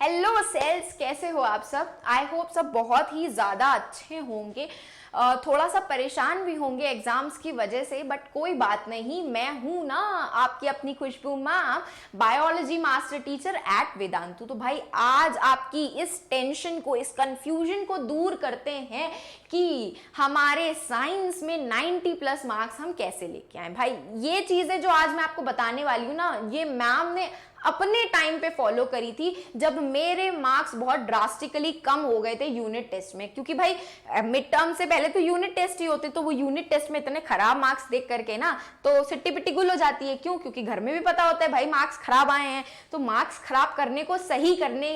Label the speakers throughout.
Speaker 1: Hello sales, कैसे हो आप सब। आई होप सब बहुत ही ज़्यादा अच्छे होंगे। थोड़ा सा परेशान भी होंगे एग्जाम्स की वजह से, बट कोई बात नहीं, मैं हूं ना आपकी अपनी Khushboo ma'am, biology master teacher at Vedantu. तो भाई आज आपकी इस टेंशन को, इस कंफ्यूजन को दूर करते हैं कि हमारे साइंस में 90+ मार्क्स हम कैसे लेके आए। भाई ये चीज़ें जो आज मैं आपको बताने वाली हूँ ना, ये मैम ने अपने टाइम पे फॉलो करी थी जब मेरे मार्क्स बहुत ड्रास्टिकली कम हो गए थे यूनिट टेस्ट में। क्योंकि भाई मिड टर्म से पहले तो यूनिट टेस्ट ही होते, तो वो यूनिट टेस्ट में इतने खराब मार्क्स देख करके ना तो सिट्टी पिट्टी गुल हो जाती है। क्यों? क्योंकि घर में भी पता होता है भाई मार्क्स खराब आए हैं। तो मार्क्स खराब करने को सही करने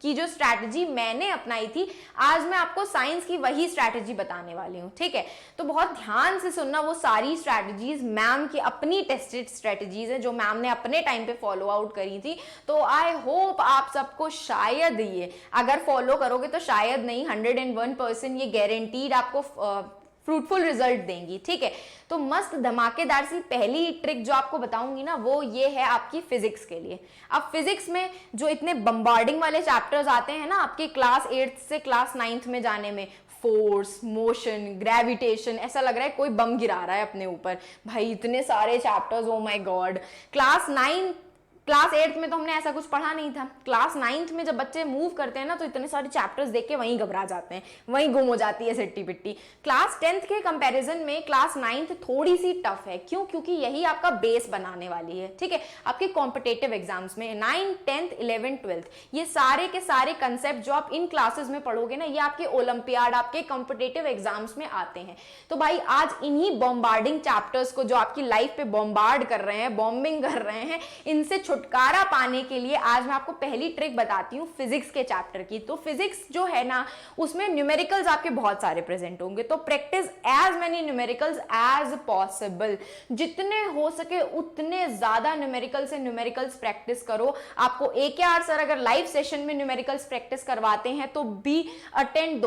Speaker 1: की जो स्ट्रैटेजी मैंने अपनाई थी, आज मैं आपको साइंस की वही स्ट्रैटेजी बताने वाली हूँ। ठीक है, तो बहुत ध्यान से सुनना। वो सारी स्ट्रैटेजीज मैम की अपनी टेस्टेड स्ट्रैटेजीज है जो मैम ने अपने टाइम पे फॉलो आउट करी थी। तो आई होप आप सबको शायद ये अगर फॉलो करोगे तो शायद नहीं, 101% ये गारंटीड आपको फ्रूटफुल रिजल्ट देंगी। ठीक है, तो मस्त धमाकेदार सी पहली ट्रिक जो आपको बताऊंगी ना, वो ये है आपकी फिजिक्स के लिए। अब फिजिक्स में जो इतने बम्बार्डिंग वाले चैप्टर्स आते हैं ना आपके क्लास 8 से क्लास 9 में जाने में, फोर्स, मोशन, ग्रेविटेशन, ऐसा लग रहा है कोई बम गिरा रहा है अपने ऊपर। भाई इतने सारे chapters, oh my God. Class 8 में तो हमने ऐसा कुछ पढ़ा नहीं था। क्लास 9 में जब बच्चे मूव करते हैं ना तो इतने सारे चैप्टर्स देख के वहीं घबरा जाते हैं, वहीं गुम हो जाती है सिट्टी पिट्टी। क्लास 10th के कंपैरिजन में क्लास 9th थोड़ी सी टफ है। क्यों? क्योंकि यही आपका बेस बनाने वाली है। ठीक है, आपके कॉम्पिटेटिव एग्जाम्स में 9th, 10th, 11th, 12th ये सारे के सारे कंसेप्ट जो आप इन क्लासेस में पढ़ोगे ना, ये आपके ओलंपियाड, आपके कॉम्पिटेटिव एग्जाम्स में आते हैं। तो भाई आज इन्हीं बॉम्बार्डिंग चैप्टर्स को जो आपकी लाइफ पे बॉम्बार्ड कर रहे हैं, बॉम्बिंग कर रहे हैं, इनसे छुटकारा पाने के लिए आज मैं आपको पहली ट्रिक बताती हूँ फिजिक्स के चैप्टर की। तो फिजिक्स जो है ना, उसमें न्यूमेरिकल्स आपके बहुत सारे प्रेजेंट होंगे। तो practice as many numericals as possible, जितने हो सके उतने ज्यादा न्यूमेरिकल से न्यूमेरिकल्स प्रैक्टिस करो। आपको AKR सर अगर लाइव सेशन में न्यूमेरिकल्स प्रैक्टिस करवाते हैं तो भी अटेंड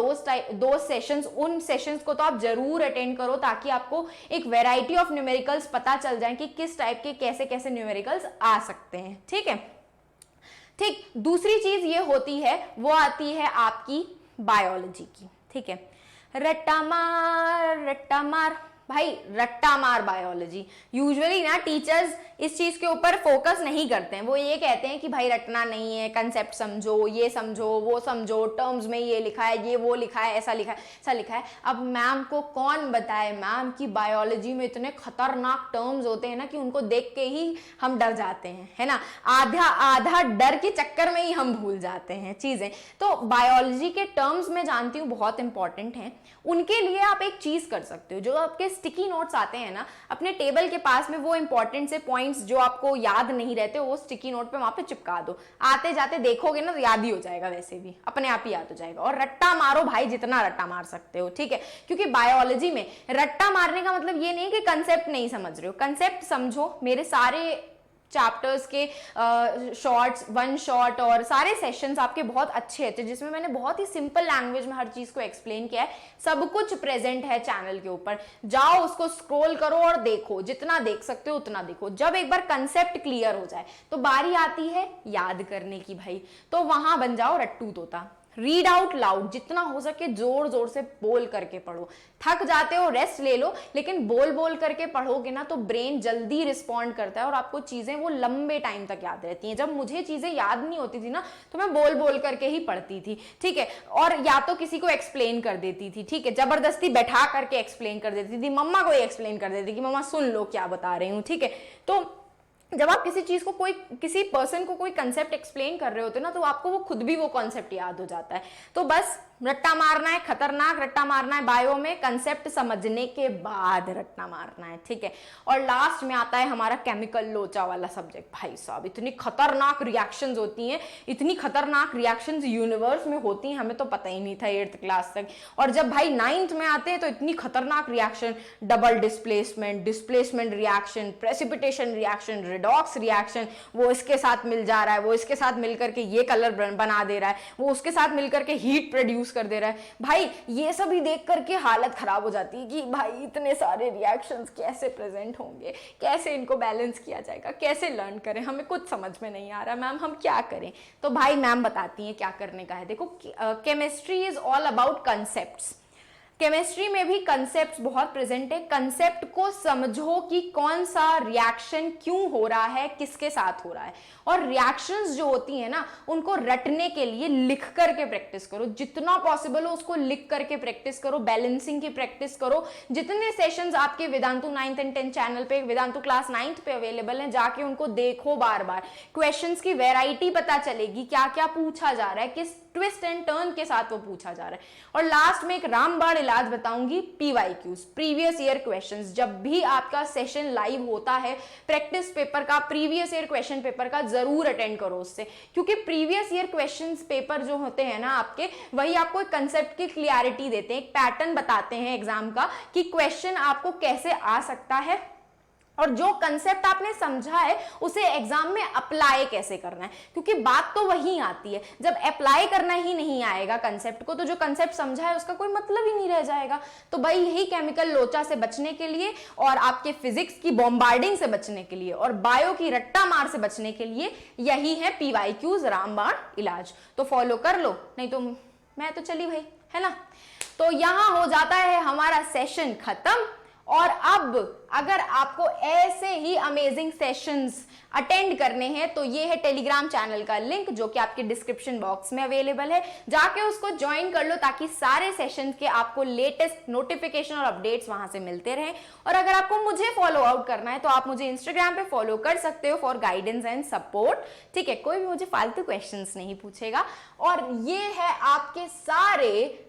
Speaker 1: दो सेशंस। उन सेशंस को तो आप जरूर अटेंड करो ताकि आपको एक वैरायटी ऑफ न्यूमेरिकल्स पता चल जाए कि किस टाइप के कैसे कैसे न्यूमेरिकल्स आ सकते हैं। ठीक है, ठीक। दूसरी चीज ये होती है, वो आती है आपकी बायोलॉजी की। ठीक है, रट्टा मार भाई, रट्टा मार बायोलॉजी। यूजुअली ना टीचर्स इस चीज के ऊपर फोकस नहीं करते हैं। वो ये कहते हैं कि भाई रटना नहीं है, कंसेप्ट समझो, ये समझो, वो समझो, टर्म्स में ये लिखा है, ये वो लिखा है, ऐसा लिखा है, ऐसा लिखा है। अब मैम को कौन बताए मैम की बायोलॉजी में इतने खतरनाक टर्म्स होते हैं ना कि उनको देख के ही हम डर जाते हैं, है ना। आधा डर के चक्कर में ही हम भूल जाते हैं चीजें। तो बायोलॉजी के टर्म्स में जानती हूँ बहुत इंपॉर्टेंट हैं। उनके लिए आप एक चीज कर सकते हो, जो आपके स्टिकी नोट्स आते हैं ना अपने टेबल के पास में, वो इंपॉर्टेंट से पॉइंट्स जो आपको याद नहीं रहते वो स्टिकी नोट पे वहां पे चिपका दो। आते जाते देखोगे ना तो याद ही हो जाएगा, वैसे भी अपने आप ही याद हो जाएगा। और रट्टा मारो भाई, जितना रट्टा मार सकते हो। ठीक है, क्योंकि बायोलॉजी में रट्टा मारने का मतलब ये नहीं कि कंसेप्ट नहीं समझ रहे हो, कंसेप्ट समझो। मेरे सारे चैप्टर्स के शॉर्ट्स, 1 शॉट और सारे सेशंस आपके बहुत अच्छे थे, जिसमें मैंने बहुत ही सिंपल लैंग्वेज में हर चीज को एक्सप्लेन किया है। सब कुछ प्रेजेंट है चैनल के ऊपर, जाओ उसको स्क्रॉल करो और देखो, जितना देख सकते हो उतना देखो। जब एक बार कंसेप्ट क्लियर हो जाए तो बारी आती है याद करने की भाई, तो वहां बन जाओ रट्टू तोता। रीड आउट लाउड, जितना हो सके जोर जोर से बोल करके पढ़ो। थक जाते हो रेस्ट ले लो, लेकिन बोल बोल करके पढ़ोगे ना तो ब्रेन जल्दी रिस्पॉन्ड करता है और आपको चीजें वो लंबे टाइम तक याद रहती हैं। जब मुझे चीजें याद नहीं होती थी ना तो मैं बोल बोल करके ही पढ़ती थी। ठीक है, और या तो किसी को एक्सप्लेन कर देती थी। ठीक है, जबरदस्ती बैठा करके एक्सप्लेन कर देती थी, मम्मा को ही एक्सप्लेन कर देती कि मम्मा सुन लो क्या बता रही हूँ। ठीक है, तो जब आप किसी चीज को, किसी पर्सन को कोई कंसेप्ट एक्सप्लेन कर रहे होते ना तो आपको वो खुद भी वो कॉन्सेप्ट याद हो जाता है। तो बस रट्टा मारना है, खतरनाक रट्टा मारना है बायो में, कंसेप्ट समझने के बाद रट्टा मारना है। ठीक है, और लास्ट में आता है हमारा केमिकल लोचा वाला सब्जेक्ट। भाई साहब इतनी खतरनाक रिएक्शंस होती हैं, इतनी खतरनाक रिएक्शंस यूनिवर्स में होती हैं, हमें तो पता ही नहीं था 8th क्लास तक। और जब भाई 9th में आते हैं तो इतनी खतरनाक reaction, double displacement reaction, precipitation reaction, redox reaction, वो इसके साथ मिल जा रहा है, वो इसके साथ मिलकर के ये कलर बना दे रहा है, वो उसके साथ मिलकर के हीट प्रोड्यूस कर दे रहा है। भाई ये सब ही देख करके हालत खराब हो जाती है कि भाई इतने सारे रिएक्शंस कैसे प्रेजेंट होंगे, कैसे इनको बैलेंस किया जाएगा, कैसे लर्न करें, हमें कुछ समझ में नहीं आ रहा मैम, हम क्या करें। तो भाई मैम बताती हैं क्या करने का है। देखो, chemistry is all about concepts. Chemistry में भी कंसेप्ट बहुत प्रेजेंट है। कंसेप्ट को समझो कि कौन सा रिएक्शन क्यों हो रहा है, किसके साथ हो रहा है। और रिएक्शंस जो होती है ना, उनको रटने के लिए लिख करके प्रैक्टिस करो, जितना पॉसिबल हो उसको लिख करके प्रैक्टिस करो। बैलेंसिंग की प्रैक्टिस करो। जितने सेशंस आपके Vedantu 9th and 10th channel पे, वेदांतु क्लास 9th पे अवेलेबल हैं, जाके उनको देखो बार बार। क्वेश्चंस की वैरायटी पता चलेगी, क्या क्या पूछा जा रहा है, किस ट्विस्ट एंड टर्न के साथ वो पूछा जा रहा है। और लास्ट में एक रामबाण इलाज बताऊंगी, PYQs, प्रीवियस ईयर क्वेश्चंस। जब भी आपका सेशन लाइव होता है, प्रैक्टिस पेपर का, प्रीवियस ईयर क्वेश्चन पेपर का जरूर अटेंड करो उससे, क्योंकि प्रीवियस ईयर क्वेश्चंस पेपर जो होते हैं ना आपके, वही आपको एक कंसेप्ट की क्लियरिटी देते हैं, एक पैटर्न बताते हैं एग्जाम का कि क्वेश्चन आपको कैसे आ सकता है, और जो कंसेप्ट आपने समझा है उसे एग्जाम में अप्लाई कैसे करना है। क्योंकि बात तो वही आती है, जब अप्लाई करना ही नहीं आएगा कंसेप्ट को, तो जो कंसेप्ट समझा है उसका कोई मतलब ही नहीं रह जाएगा। तो भाई यही केमिकल लोचा से बचने के लिए, और आपके फिजिक्स की बॉम्बार्डिंग से बचने के लिए, और बायो की रट्टा मार से बचने के लिए यही है PYQs, रामबाण इलाज। तो फॉलो कर लो, नहीं तो मैं तो चली भाई, है ना। तो यहां हो जाता है हमारा सेशन खत्म। और अब अगर आपको ऐसे ही अमेजिंग सेशंस अटेंड करने हैं तो ये है टेलीग्राम चैनल का लिंक, जो कि आपके डिस्क्रिप्शन बॉक्स में अवेलेबल है। जाके उसको ज्वाइन कर लो ताकि सारे सेशंस के आपको लेटेस्ट नोटिफिकेशन और अपडेट्स वहां से मिलते रहें। और अगर आपको मुझे फॉलो आउट करना है तो आप मुझे इंस्टाग्राम पे फॉलो कर सकते हो फॉर गाइडेंस एंड सपोर्ट, ठीक है। कोई भी मुझे फालतू क्वेश्चंस नहीं पूछेगा। और ये है आपके सारे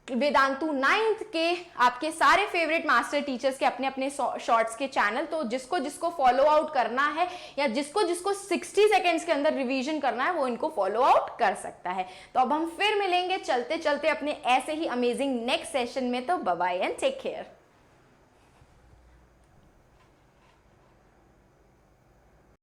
Speaker 1: वेदांतु 9th के, आपके सारे फेवरेट मास्टर टीचर्स के अपने अपने शॉर्ट्स के चैनल। तो जिसको जिसको फॉलो आउट करना है, या जिसको जिसको 60 सेकेंड्स के अंदर रिवीजन करना है, वो इनको फॉलो आउट कर सकता है। तो अब हम फिर मिलेंगे चलते चलते अपने ऐसे ही अमेजिंग नेक्स्ट सेशन में। तो bye bye and take care.